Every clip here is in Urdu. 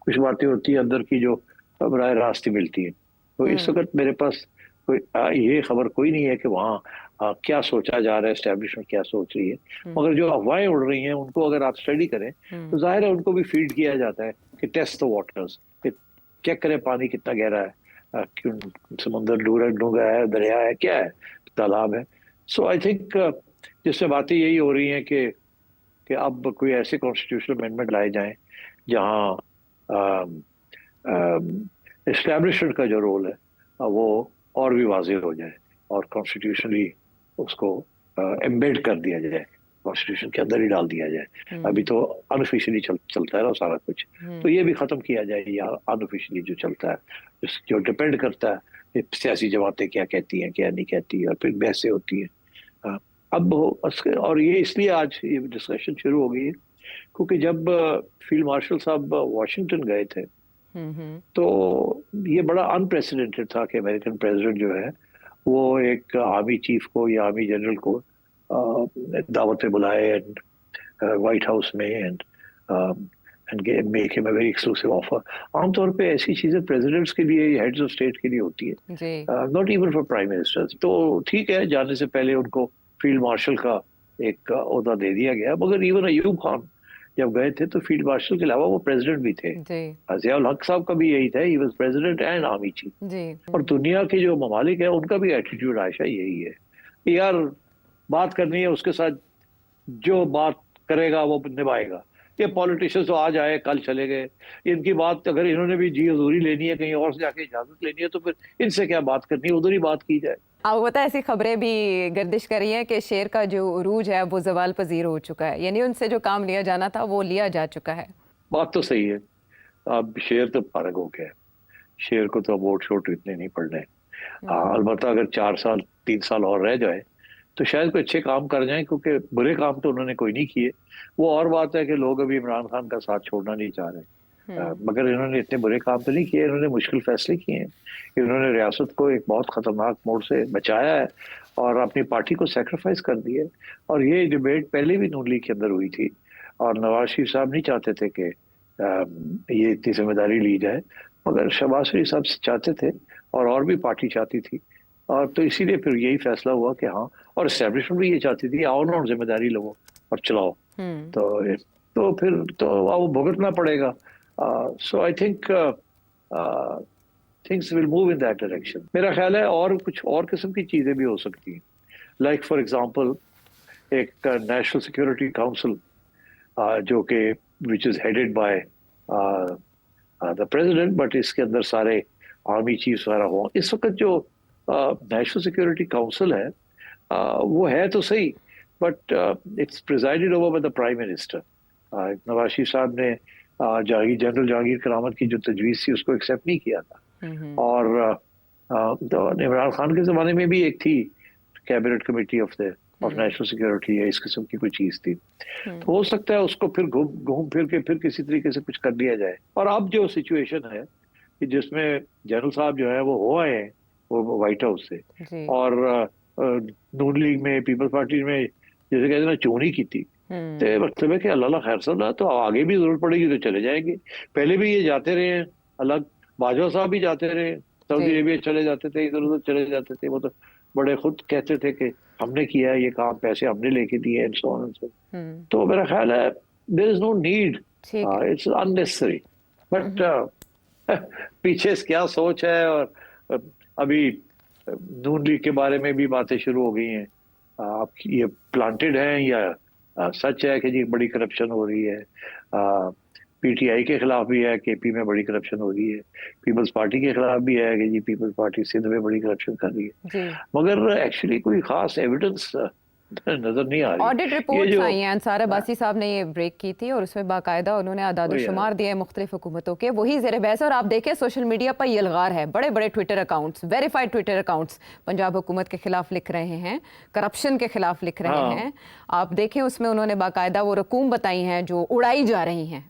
کچھ باتیں ہوتی ہیں اندر کی جو براہ راست ہی ملتی ہیں. تو اس وقت میرے پاس کوئی یہ خبر کوئی نہیں ہے کہ وہاں کیا سوچا جا رہا ہے, اسٹیبلشمنٹ کیا سوچ رہی ہے. مگر جو افواہیں اڑ رہی ہیں ان کو اگر آپ اسٹڈی کریں تو ظاہر ہے ان کو بھی فیڈ کیا جاتا ہے کہ ٹیسٹ دا واٹرز, چیک کریں پانی کتنا گہرا ہے, سمندر ڈونگا ہے, دریا ہے, کیا ہے, تالاب ہے. سو آئی تھنک جس میں باتیں یہی ہو رہی ہیں کہ اب کوئی ایسے کانسٹیٹیوشنل امینڈمنٹ لائے جائیں جہاں اسٹیبلشمنٹ کا جو رول ہے وہ اور بھی واضح ہو جائے اور کانسٹیٹیوشنلی اس کو ایمبیڈ کر دیا جائے, کانسٹیٹیوشن کے اندر ہی ڈال دیا جائے. ابھی تو انآفیشلی چلتا ہے نا سارا کچھ, تو یہ بھی ختم کیا جائے. یا انآفیشلی جو چلتا ہے جو ڈپینڈ کرتا ہے سیاسی جماعتیں کیا کہتی ہیں کیا نہیں کہتی اور پھر بحثیں ہوتی ہیں. اب اور یہ اس لیے آج یہ ڈسکشن شروع ہو گئی ہے کیونکہ جب فیلڈ مارشل صاحب واشنگٹن گئے تھے تو یہ بڑا انپریسیڈنٹڈ تھا کہ امریکن پریزیڈنٹ جو ہے وہ ایک آرمی چیف کو یا آرمی جنرل کو دعوت پہ بلائے وائٹ ہاؤس میں اینڈ میک ہم اے ویری ایکسکلوسیو آفر. عام طور پہ ایسی چیزیں پریزیڈنٹس کے لیے, ہیڈز آف اسٹیٹ کے لیے ہوتی ہے, not even for prime minister. تو ٹھیک ہے جانے سے پہلے ان کو فیلڈ مارشل کا ایک عہدہ دے دیا گیا. مگر ایون ایوب خان جب گئے تھے تو فیلڈ مارشل کے علاوہ وہ پریزیڈنٹ بھی تھے. ضیاء الحق صاحب کا بھی یہی تھا, he was president and army chief. اور دنیا کے جو ممالک ہیں ان کا بھی ایٹیٹیوڈ عائشہ یہی ہے کہ یار بات کرنی ہے اس کے ساتھ جو بات کرے گا وہ نبھائے گا. یہ پولیٹیشینز تو آج آئے کل چلے گئے, ان کی بات اگر انہوں نے بھی جی حضوری لینی ہے کہیں اور سے جا کے اجازت لینی ہے تو پھر ان سے کیا بات کرنی ہے, ادھر ہی بات کی جائے. آپ پتہ ایسی خبریں بھی گردش کر رہی ہیں کہ شیر کا جو عروج ہے وہ زوال پذیر ہو چکا ہے, یعنی ان سے جو کام لیا جانا تھا وہ لیا جا چکا ہے. بات تو صحیح ہے. اب شیر تو فارغ ہو گیا ہے, شیر کو تو ووٹ شوٹ اتنے نہیں پڑنے. البتہ اگر 4 سال 3 سال اور رہ جائے تو شاید کوئی اچھے کام کر جائیں, کیونکہ برے کام تو انہوں نے کوئی نہیں کیے. وہ اور بات ہے کہ لوگ ابھی عمران خان کا ساتھ چھوڑنا نہیں چاہ رہے, مگر انہوں نے اتنے برے کام تو نہیں کیے. انہوں نے مشکل فیصلے کیے ہیں, انہوں نے ریاست کو ایک بہت خطرناک موڑ سے بچایا ہے اور اپنی پارٹی کو سیکریفائز کر دیا ہے. اور یہ ڈیبیٹ پہلے بھی نون لیگ کے اندر ہوئی تھی اور نواز شریف صاحب نہیں چاہتے تھے کہ یہ اتنی ذمہ داری لی جائے, مگر شہباز شریف صاحب چاہتے تھے اور بھی پارٹی چاہتی تھی. اور تو اسی لیے پھر یہی فیصلہ ہوا کہ ہاں, اور اسٹیبلشمنٹ بھی یہ چاہتی تھی آؤ نا ذمہ داری لو اور چلاؤ. تو پھر تو وہ بھگتنا پڑے گا. So I think things will move in that direction. میرا خیال ہے اور کچھ اور قسم کی چیزیں بھی ہو سکتی ہیں, لائک فار ایگزامپل ایک نیشنل سیکورٹی کاؤنسل جو کہ which is headed by the president, but اس کے اندر سارے آرمی چیفs وغیرہ ہوں. اس وقت جو نیشنل سیکورٹی کاؤنسل ہے وہ ہے تو صحیح, but it's presided over by the prime minister. Nawaz Sharif صاحب نے جنرل جہانگیر کرامت کی جو تجویز تھی اس کو ایکسیپٹ نہیں کیا تھا, اور عمران خان کے زمانے میں بھی ایک تھی cabinet committee of national security, اس قسم کی کوئی چیز تھی. تو ہو سکتا ہے اس کو پھر گھوم پھر کے پھر کسی طریقے سے کچھ کر لیا جائے. اور اب جو سچویشن ہے کہ جس میں جنرل صاحب جو ہے وہ ہو آئے ہیں وہ وائٹ ہاؤس سے, اور نون لیگ میں پیپلز پارٹی میں جیسے کہتے ہیں نا چونی کی تھی, تو مطلب ہے کہ اللہ خیر صلاح, تو آگے بھی ضرورت پڑے گی تو چلے جائیں گے. پہلے بھی یہ جاتے رہے ہیں الگ, باجوہ صاحب بھی جاتے رہے, سعودی عربیہ چلے جاتے تھے, ادھر ادھر چلے جاتے تھے. وہ تو بڑے خود کہتے تھے کہ ہم نے کیا ہے یہ کام, پیسے ہم نے لے کے دیے and so on and so. تو میرا خیال ہے there is no need, it's unnecessary. But پیچھے کیا سوچ ہے, اور ابھی نون لیگ کے بارے میں بھی باتیں شروع ہو گئی ہیں. آپ یہ پلانٹڈ ہیں یا سچ ہے کہ جی بڑی کرپشن ہو رہی ہے؟ پی ٹی آئی کے خلاف بھی ہے کہ پی میں بڑی کرپشن ہو رہی ہے, پیپلز پارٹی کے خلاف بھی ہے کہ جی پیپلز پارٹی سندھ میں بڑی کرپشن کر رہی ہے, مگر ایکچولی کوئی خاص ایویڈنس نظر نہیں آ رہی. آڈٹ رپورٹس آئی ہیں, انصار عباسی صاحب نے یہ بریک کی تھی اور اس میں باقاعدہ انہوں نے اعداد و شمار دیے مختلف حکومتوں کے, وہی زیر بحث. اور آپ دیکھیں سوشل میڈیا پر یہ الغار ہے, بڑے بڑے Twitter accounts, verified Twitter accounts Punjab حکومت کے خلاف لکھ رہے ہیں, کرپشن کے خلاف لکھ رہے ہیں. آپ دیکھیں اس میں انہوں نے باقاعدہ وہ رقوم بتائی ہیں جو اڑائی جا رہی ہیں,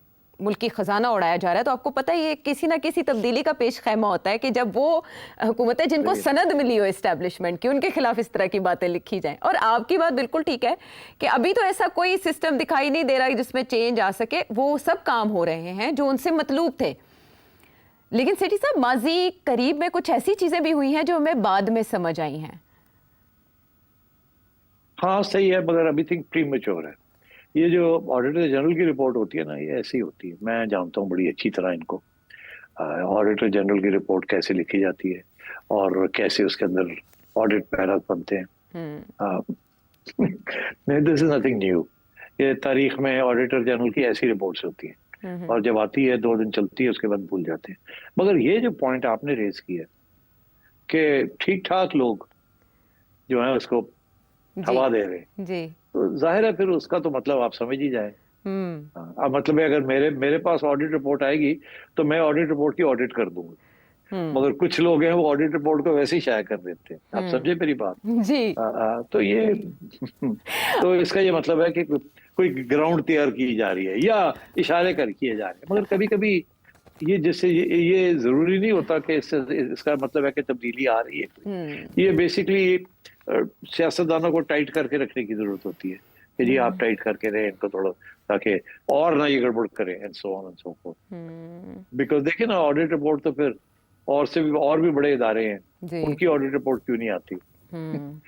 ملک کی خزانہ اڑایا جا رہا ہے، تو آپ کو پتہ ہے یہ کسی نہ کسی تبدیلی کا پیش خیمہ ہوتا ہے کہ جب وہ حکومتیں جن کو سند ملی ہو اسٹیبلشمنٹ کی، ان کے خلاف اس طرح کی باتیں لکھی جائیں. اور آپ کی بات بالکل ٹھیک ہے کہ ابھی تو ایسا کوئی سسٹم دکھائی نہیں دے رہا جس میں چینج آ سکے. وہ سب کام ہو رہے ہیں جو ان سے مطلوب تھے، لیکن سیٹھی صاحب ماضی قریب میں کچھ ایسی چیزیں بھی ہوئی ہیں جو ہمیں بعد میں سمجھ آئی ہیں. ہاں صحیح ہے، مگر ابھی تک پری میچور ہے. یہ جو آڈیٹر جنرل کی رپورٹ ہوتی ہے نا، یہ ایسی ہوتی ہے. میں جانتا ہوں بڑی اچھی طرح ان کو، آڈیٹر جنرل کی رپورٹ کیسے لکھی جاتی ہے اور کیسے اس کے اندر آڈٹ پیراز بنتے ہیں. دس از نتھنگ نیو. یہ تاریخ میں آڈیٹر جنرل کی ایسی رپورٹس ہوتی ہیں اور جب آتی ہے 2 دن چلتی ہے، اس کے بعد بھول جاتے ہیں. مگر یہ جو پوائنٹ آپ نے ریز کیا کہ ٹھیک ٹھاک لوگ جو ہیں اس کو ہوا دے رہے، جی تو ظاہر ہے پھر اس کا تو مطلب آپ سمجھ ہی جائیں. اب مطلب ہے اگر میرے پاس آڈٹ رپورٹ آئے گی تو میں آڈٹ رپورٹ کی آڈٹ کر دوں گا. مگر کچھ لوگ ہیں وہ آڈٹ رپورٹ کو ویسے ہی شائع کر دیتے ہیں. آپ سمجھے میری بات؟ جی تو یہ تو اس کا یہ مطلب ہے کہ کوئی گراؤنڈ تیار کی جا رہی ہے یا اشارے کیے جا رہے ہیں. مگر کبھی کبھی یہ جس سے یہ ضروری نہیں ہوتا کہ اس کا مطلب ہے کہ تبدیلی آ رہی ہے. یہ بیسکلی سیاستدانوں کو ٹائٹ کر کے رکھنے کی ضرورت ہوتی ہے کہ جی آپ ٹائٹ کر کے رہیں ان کو تھوڑا، تاکہ اور نہ یہ گڑبڑ کریں and so on and so forth. Because دیکھیں نا آڈٹ رپورٹ تو پھر اور بھی بڑے ادارے ہیں، ان کی آڈٹ رپورٹ کیوں نہیں آتی؟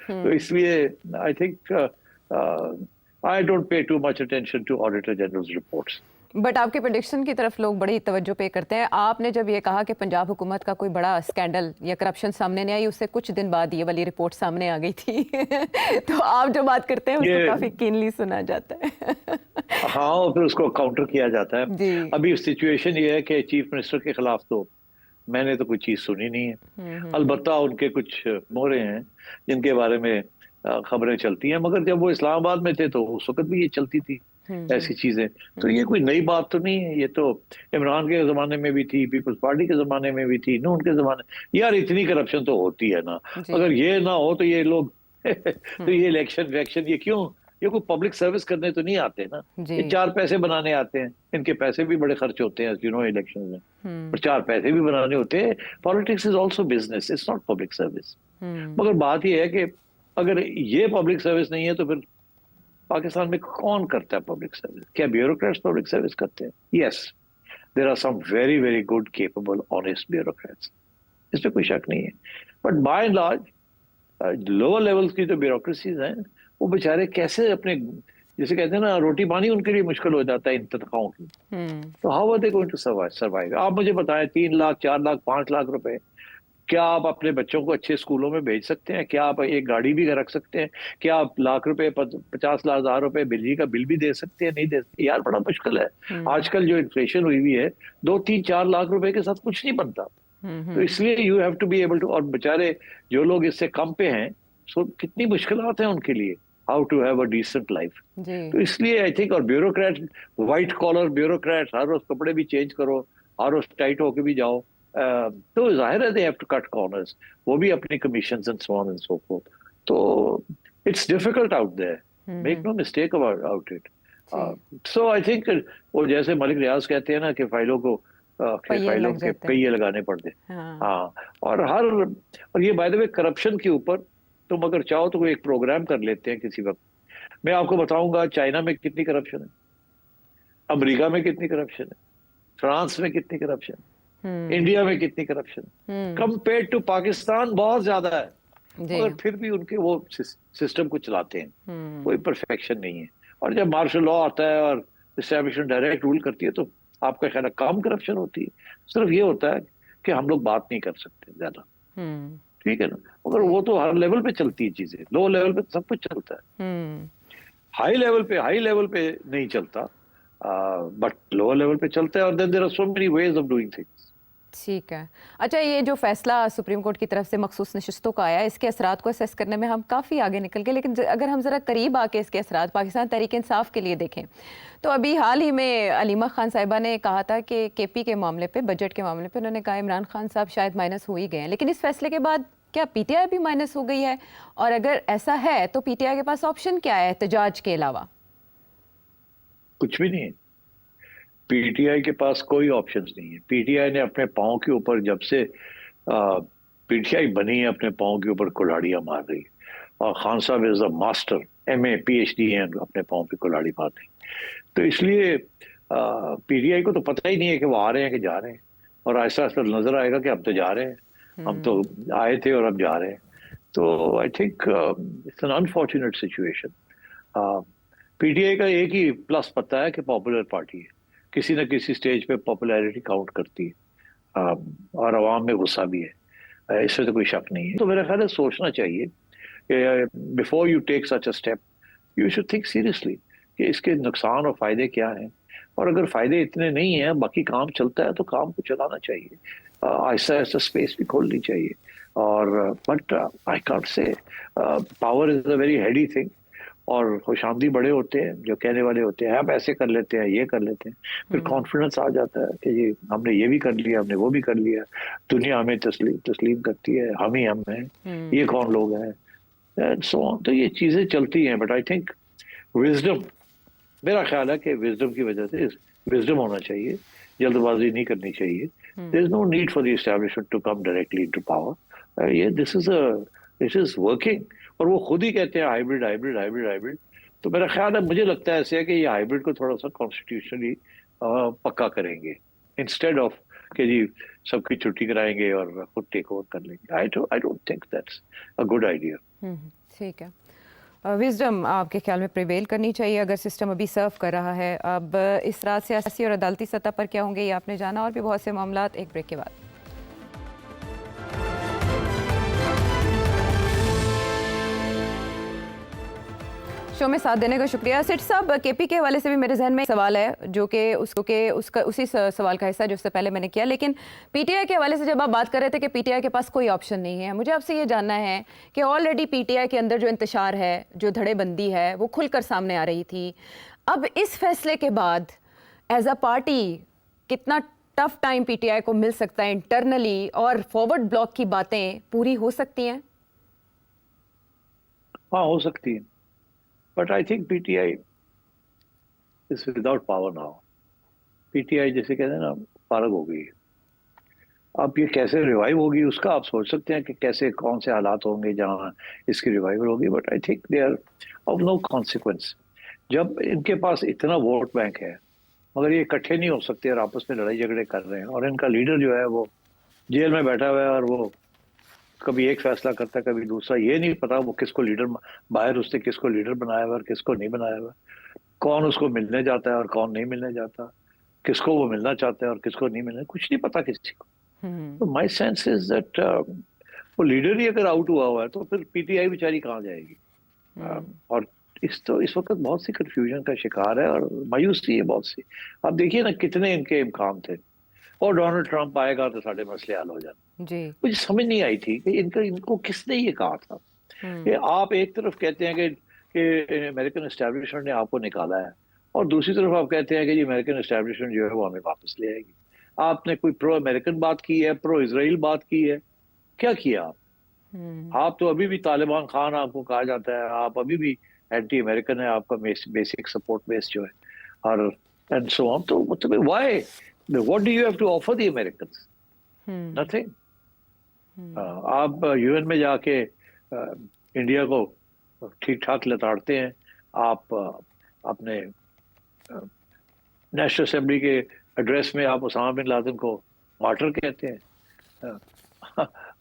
تو اس لیے I think I don't pay too much attention to auditor general reports. But آپ کے پریڈکشن کی طرف لوگ بڑی توجہ پے کرتے ہیں. آپ نے جب یہ کہا کہ پنجاب حکومت کا کوئی بڑا اسکینڈل یا کرپشن سامنے نہیں آئی، اس سے کچھ دن بعد یہ والی رپورٹ سامنے آ گئی تھی تو آپ جو بات کرتے ہیں اس کو کافی کینلی سنا جاتا ہے. ہاں، اور پھر اس کو کاؤنٹر کیا جاتا ہے. ابھی سچویشن یہ ہے کہ چیف منسٹر کے خلاف تو میں نے تو کوئی چیز سنی نہیں ہے. البتہ ان کے کچھ مورے ہیں جن کے بارے میں خبریں چلتی ہیں، مگر جب وہ اسلام آباد میں تھے تو اس وقت بھی یہ چلتی تھی ایسی چیزیں. تو یہ کوئی نئی بات تو نہیں ہے. یہ تو عمران کے زمانے میں بھی تھی، پیپلز پارٹی کے زمانے میں بھی تھی، نون کے زمانے. یار اتنی کرپشن تو ہوتی ہے نا. اگر یہ نہ ہو تو یہ لوگ تو یہ الیکشن یہ کیوں؟ یہ کوئی پبلک سروس کرنے تو نہیں آتے نا، یہ 4 پیسے بنانے آتے ہیں. ان کے پیسے بھی بڑے خرچ ہوتے ہیں الیکشن میں، اور 4 پیسے بھی بنانے ہوتے ہیں. Politics is also business, it's not public service. مگر بات یہ ہے کہ اگر یہ پبلک سروس نہیں ہے تو پھر پاکستان میں کون کرتا ہے پبلک سروس؟ کیا بیوروکریٹس پبلک سروس کرتے ہیں؟ Yes, there are some very very good capable honest bureaucrats, اس پہ کوئی شک نہیں ہے. But by and large lower levels کی جو بیوروکریسیز ہیں وہ بیچارے کیسے اپنے، جسے کہتے ہیں نا روٹی پانی ان کے لیے مشکل ہو جاتا ہے ان تنخواہوں کی. تو how are they going to survive? آپ مجھے بتائیں 3 لاکھ 4 لاکھ 5 لاکھ روپے کیا آپ اپنے بچوں کو اچھے اسکولوں میں بھیج سکتے ہیں؟ کیا آپ ایک گاڑی بھی رکھ سکتے ہیں؟ کیا آپ لاکھ روپے 50,000 روپے بجلی کا بل بھی دے سکتے ہیں؟ نہیں دے سکتے. یار بڑا مشکل ہے. آج کل جو انفلیشن ہوئی ہے 2-3-4 لاکھ روپے کے ساتھ کچھ نہیں بنتا. تو اس لیے you have to be able to. اور بیچارے جو لوگ اس سے کم پہ ہیں کتنی مشکلات ہیں ان کے لیے، how to have a decent life. تو اس لیے آئی تھنک، اور بیوروکریٹ وائٹ کالر بیوروکریٹ ہر روز کپڑے بھی چینج کرو، ہر روز ٹائٹ ہو کے بھی جاؤ، تو ظاہر ہے they have to cut corners. وہ بھی اپنی commissions and so on and so forth. تو it's difficult out there. Make no mistake about it. So I think وہ جیسے ملک ریاض کہتے ہیں نا کہ فائلوں کے پہیے لگانے پڑتے. ہاں، اور یہ بائی دا وے کرپشن کے اوپر تم اگر چاہو تو ایک پروگرام کر لیتے ہیں کسی وقت. میں آپ کو بتاؤں گا چائنا میں کتنی کرپشن ہے، امریکہ میں کتنی کرپشن ہے، فرانس میں کتنی کرپشن ہے، انڈیا میں کتنی کرپشن کمپیئر ٹو پاکستان بہت زیادہ ہے. مگر پھر بھی ان کے وہ سسٹم کو چلاتے ہیں، کوئی پرفیکشن نہیں ہے. اور جب مارشل لا آتا ہے اور اسٹیبلشمنٹ ڈائریکٹ رول کرتی ہے تو آپ کا خیال ہے کم کرپشن ہوتی ہے. صرف یہ ہوتا ہے کہ ہم لوگ بات نہیں کر سکتے زیادہ، ٹھیک ہے نا. مگر وہ تو ہر لیول پہ چلتی ہے چیزیں. لو لیول پہ سب کچھ چلتا ہے، ہائی لیول پہ نہیں چلتا، بٹ لوور لیول پہ چلتا ہے. اور then there are so many ways of doing things. ٹھیک ہے. اچھا، یہ جو فیصلہ سپریم کورٹ کی طرف سے مخصوص نشستوں کا آیا، اس کے اثرات کو اسیس کرنے میں ہم کافی آگے نکل گئے، لیکن اگر ہم ذرا قریب آ کے اس کے اثرات پاکستان تحریک انصاف کے لیے دیکھیں تو ابھی حال ہی میں علیمہ خان صاحبہ نے کہا تھا کہ کے پی کے معاملے پہ، بجٹ کے معاملے پہ انہوں نے کہا عمران خان صاحب شاید مائنس ہو ہی گئے ہیں. لیکن اس فیصلے کے بعد کیا پی ٹی آئی بھی مائنس ہو گئی ہے؟ اور اگر ایسا ہے تو پی ٹی آئی کے پاس آپشن کیا ہے احتجاج کے علاوہ؟ کچھ بھی نہیں ہے. پی ٹی آئی کے پاس کوئی آپشنز نہیں ہے. پی ٹی آئی نے اپنے پاؤں کے اوپر جب سے پی ٹی آئی بنی ہے اپنے پاؤں کے اوپر کلاڑیاں مار رہی ہے, اور خان صاحب is a master, M A P H D ہیں, اپنے پاؤں پہ کلاڑی مارتے ہیں. تو اس لیے پی ٹی آئی کو تو پتہ ہی نہیں ہے کہ وہ آ رہے ہیں کہ جا رہے ہیں, اور ایسا ایسا نظر آئے گا کہ اب تو جا رہے ہیں, ہم تو آئے تھے اور اب جا رہے ہیں. تو I think it's an unfortunate situation. P T I کا ایک ہی پلس پتا ہے کہ پاپولر پارٹی ہے, کسی نہ کسی سٹیج پہ پاپولیرٹی کاؤنٹ کرتی ہے, اور عوام میں غصہ بھی ہے, اس سے تو کوئی شک نہیں ہے. تو میرا خیال ہے سوچنا چاہیے کہ before you take such a step you should think seriously کہ اس کے نقصان اور فائدے کیا ہیں, اور اگر فائدے اتنے نہیں ہیں, باقی کام چلتا ہے تو کام کو چلانا چاہیے, آہستہ آہستہ اسپیس بھی کھولنی چاہیے. اور but I can't say power is a very heady thing, اور خوش آمدی بڑے ہوتے ہیں جو کہنے والے ہوتے ہیں ہم ایسے کر لیتے ہیں, یہ کر لیتے ہیں, پھر کانفیڈنس آ جاتا ہے کہ جی ہم نے یہ بھی کر لیا, ہم نے وہ بھی کر لیا, دنیا ہمیں تسلیم کرتی ہے, ہم ہی ہم ہیں, یہ کون لوگ ہیں, سو آن. تو یہ چیزیں چلتی ہیں, بٹ آئی تھنک وزڈم, میرا خیال ہے کہ وزڈم کی وجہ سے وزڈم ہونا چاہیے, جلد بازی نہیں کرنی چاہیے. There is no need for the establishment to come directly into power. یہ دس از ورکنگ, اور وہ خود ہی کہتے ہیں ہائیبرڈ ہائیبرڈ ہائیبرڈ ہائیبرڈ. تو میرا خیال ہے, مجھے لگتا ہے ایسے ہے کہ یہ ہائیبرڈ کو تھوڑا سا کانسٹیٹیوشنلی پکا کریں گے, انسٹیڈ آف کہ جی سب کی چھٹی کرائیں گے اور خود ٹیک اوور کر لیں گے. I don't think that's a good idea. ٹھیک ہے, وزڈم آپ کے خیال میں پریویل کرنی چاہیے اگر سسٹم ابھی سرو کر رہا ہے. اب اس رات سیاسی اور عدالتی سطح پر کیا ہوں گے یہ آپ نے جانا, اور بھی بہت سے معاملات ایک بریک کے بعد. شو میں ساتھ دینے کا شکریہ. سیٹ صاحب, کے پی کے حوالے سے بھی میرے ذہن میں ایک سوال ہے جو کہ اسی سوال کا حصہ جو اس سے پہلے میں نے کیا, لیکن پی ٹی آئی کے حوالے سے جب آپ بات کر رہے تھے کہ پی ٹی آئی کے پاس کوئی آپشن نہیں ہے, مجھے آپ سے یہ جاننا ہے کہ آلریڈی پی ٹی آئی کے اندر جو انتشار ہے, جو دھڑے بندی ہے, وہ کھل کر سامنے آ رہی تھی. اب اس فیصلے کے بعد ایز اے پارٹی کتنا ٹف ٹائم پی ٹی آئی کو مل سکتا ہے انٹرنلی, اور فارورڈ بلاک کی باتیں پوری ہو سکتی ہیں؟ ہاں ہو سکتی ہیں, but I think P T I is without power now. P T آئی جیسے کہتے ہیں نا فارغ ہو گئی ہے. اب یہ کیسے ریوائیو ہوگی اس کا آپ سوچ سکتے ہیں کہ کیسے کون سے حالات ہوں گے جہاں اس کی ریوائیول ہوگی, but I think they are of no consequence. جب ان کے پاس اتنا ووٹ بینک ہے مگر یہ اکٹھے نہیں ہو سکتے اور آپس میں لڑائی جھگڑے کر رہے ہیں, اور ان کا لیڈر جو ہے وہ جیل میں بیٹھا ہوا ہے, اور وہ کبھی ایک فیصلہ کرتا ہے کبھی دوسرا, یہ نہیں پتا وہ کس کو لیڈر, باہر اس نے کس کو لیڈر بنایا ہوا اور کس کو نہیں بنایا ہوا, کون اس کو ملنے جاتا ہے اور کون نہیں ملنے جاتا, کس کو وہ ملنا چاہتا ہے اور کس کو نہیں ملنا, کچھ نہیں پتا کسی کو. تو مائی سینس از دیٹ وہ لیڈر ہی اگر آؤٹ ہوا ہے تو پھر پی ٹی آئی بیچاری کہاں جائے گی. اور اس وقت بہت سی کنفیوژن کا شکار ہے اور مایوسی ہے بہت سی. آپ دیکھیے نا کتنے ان کے امکان تھے, اور ڈونلڈ ٹرمپ آئے گا تو سارے مسئلے حل ہو جاتے. جی, مجھے سمجھ نہیں آئی تھی کہ ان کو کس نے یہ کہا تھا کہ آپ ایک طرف کہتے ہیں کہ امریکن اسٹیبلشمنٹ نے آپ کو نکالا ہے, اور دوسری طرف آپ کہتے ہیں کہ جی امریکن اسٹیبلشمنٹ جو ہے وہ ہمیں واپس لے آئے گی. آپ نے کوئی پرو امریکن بات کی ہے, پرو اسرائیل بات کی ہے, کیا کیا آپ؟ آپ تو ابھی بھی طالبان خان آپ کو کہا جاتا ہے, آپ ابھی بھی اینٹی امریکن ہے, آپ کا بیسک سپورٹ بیس جو ہے, اور اینڈ سو آن. تو مطلب why what do you have to offer the Americans? Nothing. آپ یو این میں جا کے انڈیا کو ٹھیک ٹھاک لتاڑتے ہیں, آپ اپنے نیشنل اسمبلی کے ایڈریس میں آپ اسامہ بن لادن کو مارٹر کہتے ہیں,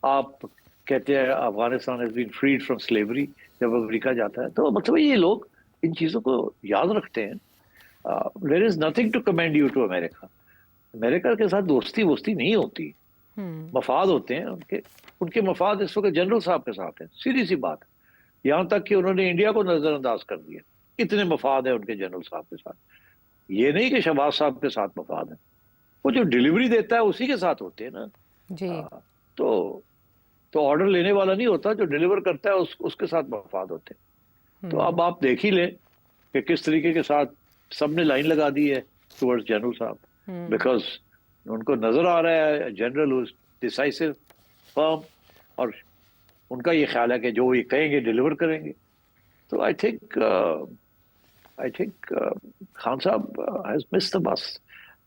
آپ کہتے ہیں Afghanistan has been freed from slavery جب امریکہ جاتا ہے. تو مطلب یہ لوگ ان چیزوں کو یاد رکھتے ہیں. there is nothing to commend you to America. امریکہ کے ساتھ دوستی نہیں ہوتی, مفاد ہوتے ہیں ان کے مفاد اس وقت جنرل صاحب کے ساتھ ہیں, سیدھی سی بات. یہاں تک کہ انہوں نے انڈیا کو نظر انداز کر دیا, اتنے مفاد ہیں ان کے جنرل صاحب کے ساتھ. یہ نہیں کہ شہباز صاحب کے ساتھ مفاد ہیں, وہ جو ڈیلیوری دیتا ہے اسی کے ساتھ ہوتے ہیں نا. جی, تو آرڈر لینے والا نہیں ہوتا, جو ڈیلیور کرتا ہے اس کے ساتھ مفاد ہوتے ہیں. تو اب آپ دیکھ ہی لیں کہ کس طریقے کے ساتھ سب نے لائن لگا دی ہے ٹورڈز جنرل صاحب, بیکاز ان کو نظر آ رہا ہے جنرل ڈیسائسو فرم, اور ان کا یہ خیال ہے کہ جو یہ کہیں گے ڈیلیور کریں گے. تو آئی تھنک خان صاحب ہیز مسڈ دی بس.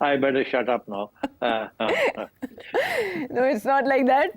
I better shut up now. No, it's not like that.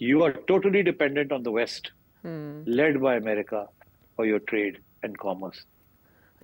you are totally dependent on the West, led by America for your trade and commerce.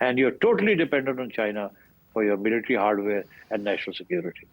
And you're totally dependent on China for your military hardware and national security.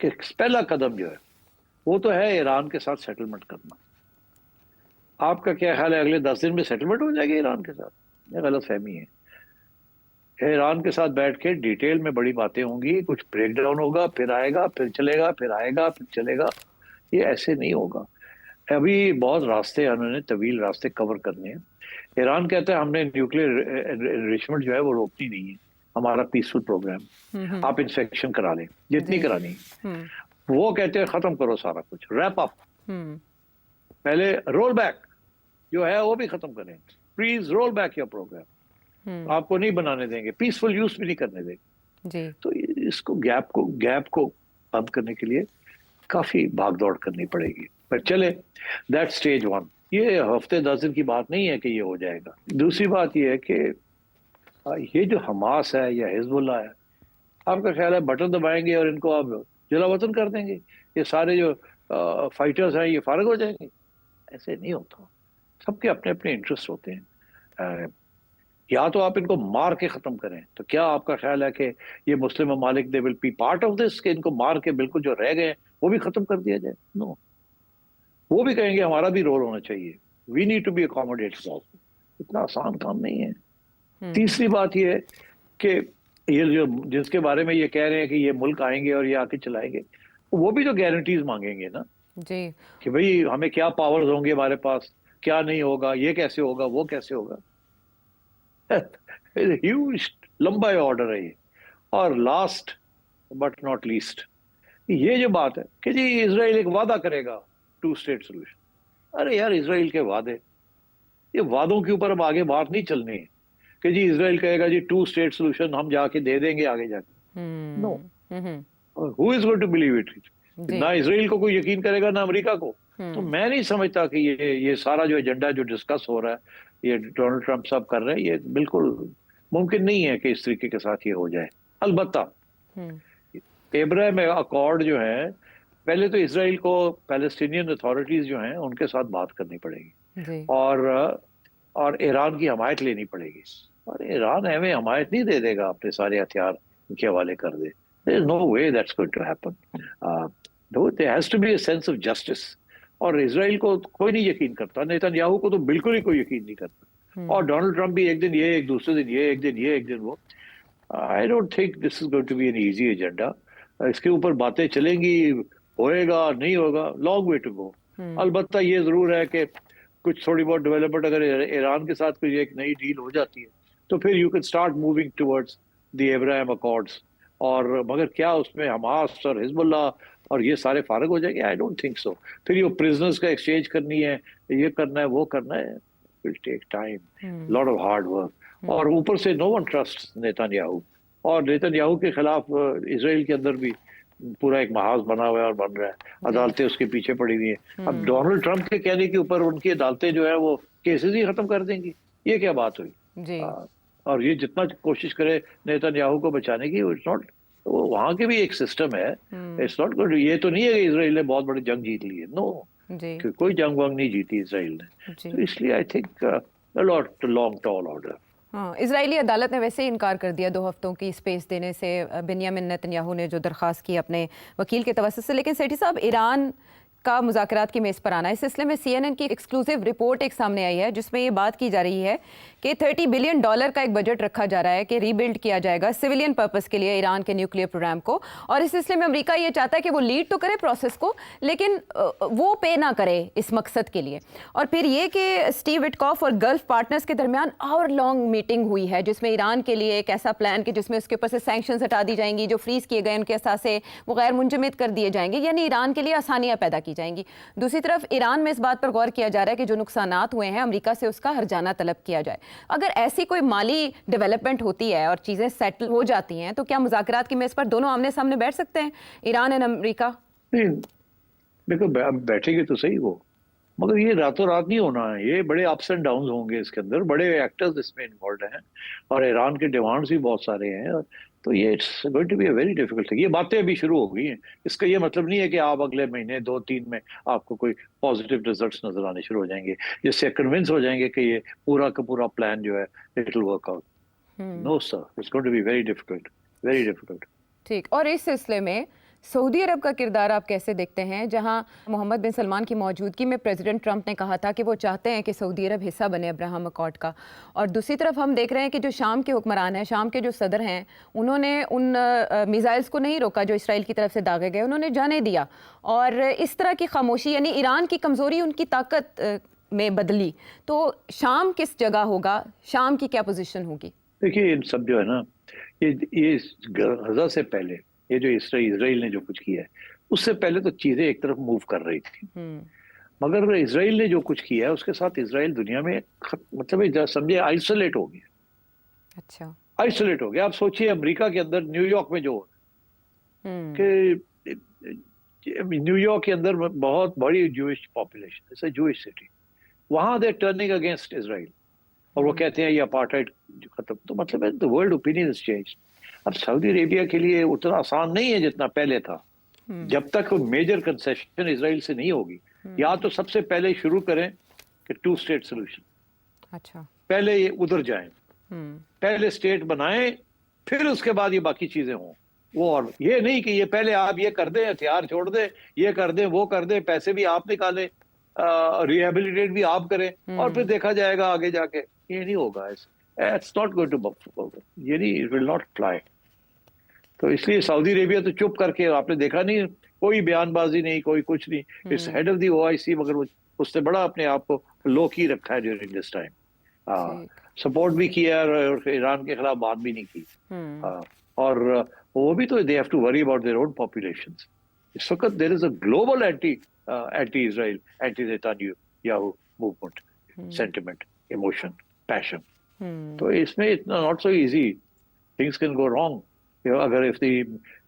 کہ پہلا قدم جو ہے وہ تو ہے ایران کے ساتھ سیٹلمنٹ کرنا. آپ کا کیا خیال ہے اگلے 10 دن میں سیٹلمنٹ ہو جائے گی ایران کے ساتھ؟ یہ غلط فہمی ہے. ایران کے ساتھ بیٹھ کے ڈیٹیل میں بڑی باتیں ہوں گی, کچھ بریک ڈاؤن ہوگا, پھر آئے گا, پھر چلے گا, پھر آئے گا, پھر چلے گا. یہ ایسے نہیں ہوگا. ابھی بہت راستے انہوں نے طویل راستے کور کرنے ہیں. ایران کہتا ہے ہم نے نیوکلیر انریچمنٹ جو ہے وہ روکنی نہیں ہے, ہمارا پیسفل پروگرام, آپ انسپیکشن کرا لیں جتنی کرانی. وہ کہتے ہیں ختم کرو سارا کچھ, ریپ اپ, پہلے رول بیک جو ہے وہ بھی ختم کریں. Please roll back your program, آپ کو نہیں بنانے دیں گے, پیسفل یوز بھی نہیں کرنے دیں گے. تو اس کو گیپ کو بند کرنے کے لیے کافی بھاگ دوڑ کرنی پڑے گی. پر چلے, دیٹ سٹیج 1. یہ ہفتے 10 دن کی بات نہیں ہے کہ یہ ہو جائے گا. دوسری بات یہ ہے کہ یہ جو حماس ہے یا حزب اللہ ہے, آپ کا خیال ہے بٹن دبائیں گے اور ان کو آپ جلا وطن کر دیں گے, یہ سارے جو فائٹرز ہیں یہ فارغ ہو جائیں گے؟ ایسے نہیں ہوتا. سب کے اپنے اپنے انٹرسٹ ہوتے ہیں. یا تو آپ ان کو مار کے ختم کریں, تو کیا آپ کا خیال ہے کہ یہ مسلم ممالک they will be part of this, کہ ان کو مار کے بالکل جو رہ گئے وہ بھی ختم کر دیا جائے؟ نو. وہ بھی کہیں گے ہمارا بھی رول ہونا چاہیے, وی نیڈ ٹو بی اکاموڈیٹس. اتنا آسان کام نہیں ہے. تیسری بات یہ ہے کہ یہ جو جس کے بارے میں یہ کہہ رہے ہیں کہ یہ ملک آئیں گے اور یہ آ کے چلائیں گے, وہ بھی تو گارنٹیز مانگیں گے نا جی, کہ بھئی ہمیں کیا پاورز ہوں گے ہمارے پاس, کیا نہیں ہوگا, یہ کیسے ہوگا, وہ کیسے ہوگا. ہیوج لمبا آرڈر ہے یہ. اور لاسٹ بٹ ناٹ لیسٹ, یہ جو بات ہے کہ جی اسرائیل ایک وعدہ کرے گا 2 اسٹیٹ سولوشن. ارے یار, اسرائیل کے وعدے, یہ وعدوں کے اوپر اب آگے بات نہیں چلنی ہے کہ جی اسرائیل کہے گا جی 2 اسٹیٹ سولوشن ہم جا کے دے دیں گے آگے جا کے. No, who is going to believe it? نہ اسرائیل کو کوئی یقین کرے گا نہ امریکہ کو. تو میں نہیں سمجھتا کہ یہ سارا جو ایجنڈا جو ڈسکس ہو رہا ہے, یہ ڈونلڈ ٹرمپ صاحب کر رہے ہیں, یہ بالکل ممکن نہیں ہے کہ اس طریقے کے ساتھ یہ ہو جائے. البتہ ابراہیم اکارڈ جو ہے, پہلے تو اسرائیل کو پیلسٹینین اتھارٹیز جو ہیں ان کے ساتھ بات کرنی پڑے گی, اور ایران کی حمایت لینی پڑے گی. اور ایران ہمیں حمایت نہیں دے دے گا, اپنے سارے ہتھیار ان کے حوالے کر دے. There is no way that's going to happen. There has to be a sense of justice. اور اسرائیل کو کوئی نہیں یقین کرتا, نیتن یاہو کو تو بالکل ہی کوئی یقین نہیں کرتا, اور ڈونلڈ ٹرمپ بھی ایک دن یہ, ایک دوسرے دن یہ, ایک دن یہ, ایک دن وہ. I don't think this is going to be an easy agenda. اس کے اوپر باتیں چلیں گی, ہوئے گا نہیں ہوگا, long way to go. البتہ یہ ضرور ہے کہ کچھ تھوڑی بہت ڈیولپمنٹ اگر ایران کے ساتھ کوئی ایک نئی ڈیل ہو جاتی ہے تو پھر you can start moving towards the Abraham Accords. اور مگر کیا اس میں حماس اور حزب اللہ اور یہ سارے فارغ ہو جائیں گے؟ I don't think so. پھر یہ پرزنرز کا ایکسچینج کرنی ہے, یہ کرنا ہے, وہ کرنا ہے, will take time, lot of hard work. اور اوپر سے no one trust Netanyahu, اور نیتن یاہو کے خلاف اسرائیل کے اندر بھی پورا ایک محاذ بنا ہوا ہے اور بن رہا ہے, عدالتیں اس کے پیچھے پڑی ہوئی ہیں. اب ڈونلڈ ٹرمپ کے کہنے کے اوپر ان کی عدالتیں جو ہے وہ کیسز ہی ختم کر دیں گی, یہ کیا بات ہوئی؟ اور یہ جتنا کوشش کرے نیتن یاہو کو بچانے کی, وہاں کے بھی ایک سسٹم ہے. It's not good. یہ تو نہیں ہے کہ اسرائیل نے بہت بڑی جنگ جیت لی ہے, نو, کوئی جنگ ونگ نہیں جیتی اسرائیل نے. تو اس لیے I think lot long tall order. Israeli عدالت نے ویسے ہی انکار کر دیا 2 ہفتوں کی اسپیس دینے سے بنیامین نیتن یاہو نے جو درخواست کی اپنے وکیل کے توسط سے. لیکن سیٹھی صاحب, ایران کا مذاکرات کی میز پر آنا, اس سلسلے میں CNN کی ایکسکلوسیو رپورٹ ایک سامنے آئی ہے جس میں یہ بات کی جا رہی ہے کہ $30 بلین کا ایک بجٹ رکھا جا رہا ہے کہ ری بلڈ کیا جائے گا سویلین پرپس کے لیے ایران کے نیوکلیئر پروگرام کو. اور اس سلسلے میں امریکہ یہ چاہتا ہے کہ وہ لیڈ تو کرے پروسیس کو, لیکن وہ پے نہ کرے اس مقصد کے لیے. اور پھر یہ کہ اسٹیو وٹکاف اور گلف پارٹنرز کے درمیان آور لانگ میٹنگ ہوئی ہے جس میں ایران کے لیے ایک ایسا پلان کہ جس میں اس کے اوپر سے سینکشنز ہٹا دی جائیں گی, جو فریز کیے گئے ان کے اثاثے وہ غیر منجمد کر دیے جائیں گے, یعنی ایران کے لیے آسانیاں پیدا کی جائیں گی. دوسری طرف ایران میں اس بات پر غور کیا جا رہا ہے کہ جو نقصانات ہوئے ہیں امریکہ سے اس کا ہرجانہ طلب کیا جائے. اگر ایسی کوئی مالی ڈیولپمنٹ ہوتی ہے اور چیزیں سیٹل ہو جاتی ہیں تو کیا مذاکرات کی میز پر دونوں آمنے سامنے بیٹھ سکتے ہیں, ایران اور امریکہ؟ دیکھو بیٹھے گے تو صحیح وہ, مگر یہ راتوں رات نہیں ہونا ہے. یہ بڑے اپس اینڈ ڈاؤنز ہوں گے اس کے اندر, بڑے ایکٹرز اس میں انوالوڈ ہیں, اور ایران کے ڈیمانڈز بھی بہت سارے ہیں. تو یہ it's going to be a very difficult thing. یہ باتیں ابھی شروع ہو گئی ہیں, اس کا یہ مطلب نہیں ہے کہ آپ اگلے مہینے 2-3 میں آپ کو کوئی پازیٹیو ریزلٹس نظر آنے شروع ہو جائیں گے جس سے کنونس ہو جائیں گے کہ یہ پورا کا پورا پلان جو ہے it will work out. No sir, it's going to be very difficult, very difficult. ٹھیک. اور اس سلسلے میں سعودی عرب کا کردار آپ کیسے دیکھتے ہیں، جہاں محمد بن سلمان کی موجودگی میں پریزیڈنٹ ٹرمپ نے کہا تھا کہ وہ چاہتے ہیں کہ سعودی عرب حصہ بنے ابراہم اکارڈ کا، اور دوسری طرف ہم دیکھ رہے ہیں کہ جو شام کے حکمران ہیں، شام کے جو صدر ہیں، انہوں نے ان میزائلز کو نہیں روکا جو اسرائیل کی طرف سے داغے گئے، انہوں نے جانے دیا، اور اس طرح کی خاموشی یعنی ایران کی کمزوری ان کی طاقت میں بدلی. تو شام کس جگہ ہوگا، شام کی کیا پوزیشن ہوگی؟ دیکھیے ان سب جو ہے نا، یہ غزہ سے پہلے یہ جو اسرائیل نے جو کچھ کیا ہے، اس سے پہلے تو چیزیں ایک طرف موو کر رہی تھی، مگر اسرائیل نے جو کچھ کیا ہے اس کے ساتھ اسرائیل دنیا میں مطلب سمجھے آئسولیٹ ہو گیا. اچھا، آئسولیٹ ہو گیا. آپ سوچئے امریکہ کے اندر نیو یارک میں جو کہ نیو یارک کے اندر بہت بڑی Jewish population, it's a Jewish city. وہاں دے ٹرننگ اگینسٹ اسرائیل، اور وہ کہتے ہیں یہ اپارٹائڈ ختم. تو مطلب ہے the world opinion has changed. اب سعودی عربیہ کے لیے اتنا آسان نہیں ہے جتنا پہلے تھا. جب تک میجر کنسیشن اسرائیل سے نہیں ہوگی، یا تو سب سے پہلے شروع کریں کہ 2 اسٹیٹ سولوشن. اچھا، پہلے یہ ادھر جائیں، پہلے اسٹیٹ بنائیں، پھر اس کے بعد یہ باقی چیزیں ہوں. وہ اور یہ نہیں کہ یہ پہلے آپ یہ کر دیں، ہتھیار چھوڑ دیں، یہ کر دیں، وہ کر دیں، پیسے بھی آپ نکالیں، ریہیبلیٹیٹ بھی آپ کریں، اور پھر دیکھا جائے گا آگے جا کے. یہ نہیں ہوگا. It's not going to work. یہ نہیں، it will not fly. تو اس لیے سعودی عربیہ تو چپ کر کے، آپ نے دیکھا نہیں، کوئی بیان بازی نہیں، کوئی کچھ نہیں. اس ہیڈ آف دی OIC، مگر وہ اس سے بڑا اپنے آپ کو لو کی رکھا ہے ڈیورنگ دس ٹائم. سپورٹ بھی کیا اور ایران کے خلاف بات بھی نہیں کی. اور وہ بھی تو they have to worry about their own populations. اس وقت there is a global anti-Israel, anti-Netanyahu movement, sentiment, emotion, passion. تو اس میں اتنا not so easy. Things can go wrong. اگر if the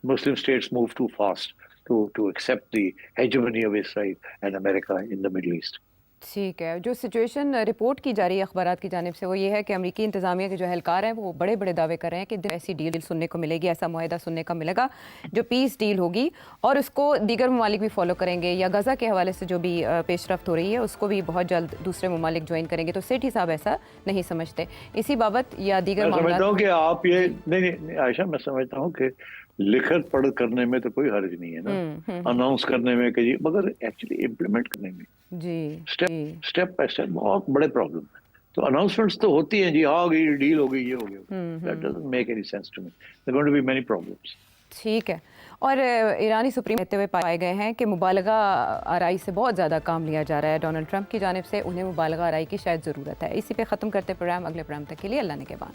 Muslim states move too fast to accept the hegemony of Israel and America in the Middle East. ٹھیک ہے. جو سچویشن رپورٹ کی جا رہی ہے اخبارات کی جانب سے وہ یہ ہے کہ امریکی انتظامیہ کے جو اہلکار ہیں وہ بڑے بڑے دعوے کر رہے ہیں کہ ایسی ڈیل سننے کو ملے گی، ایسا معاہدہ سننے کا ملے گا جو پیس ڈیل ہوگی، اور اس کو دیگر ممالک بھی فالو کریں گے، یا غزہ کے حوالے سے جو بھی پیش رفت ہو رہی ہے اس کو بھی بہت جلد دوسرے ممالک جوائن کریں گے. تو سیٹھی صاحب ایسا نہیں سمجھتے اسی بابت یا دیگر میں سمجھتا ہوں کہ آپ یہ نہیں عائشہ، میں سمجھتا ہوں کہ لکھت پڑھ کرنے میں تو کوئی حرج نہیں ہے نا، اناؤنس کرنے میں کہ مگر ایکچولی امپلیمنٹ کرنے میں اسٹیپ بائی اسٹیپ بہت بڑے پرابلم ہیں. تو اناؤنسمنٹس تو ہوتی ہیں، جی ہاں یہ ڈیل ہو گئی، یہ ہو گیا، that doesn't make any sense to me. There going to be many problems. ٹھیک ہے. اور ایرانی سپریم کہتے ہوئے پائے گئے ہیں کہ مبالغہ آرائی سے بہت زیادہ کام لیا جا رہا ہے ڈونلڈ ٹرمپ کی جانب سے، انہیں مبالغہ آرائی کی شاید ضرورت ہے. اسی پہ ختم کرتے پروگرام. اگلے پروگرام تک کے لیے اللہ نے کے بان.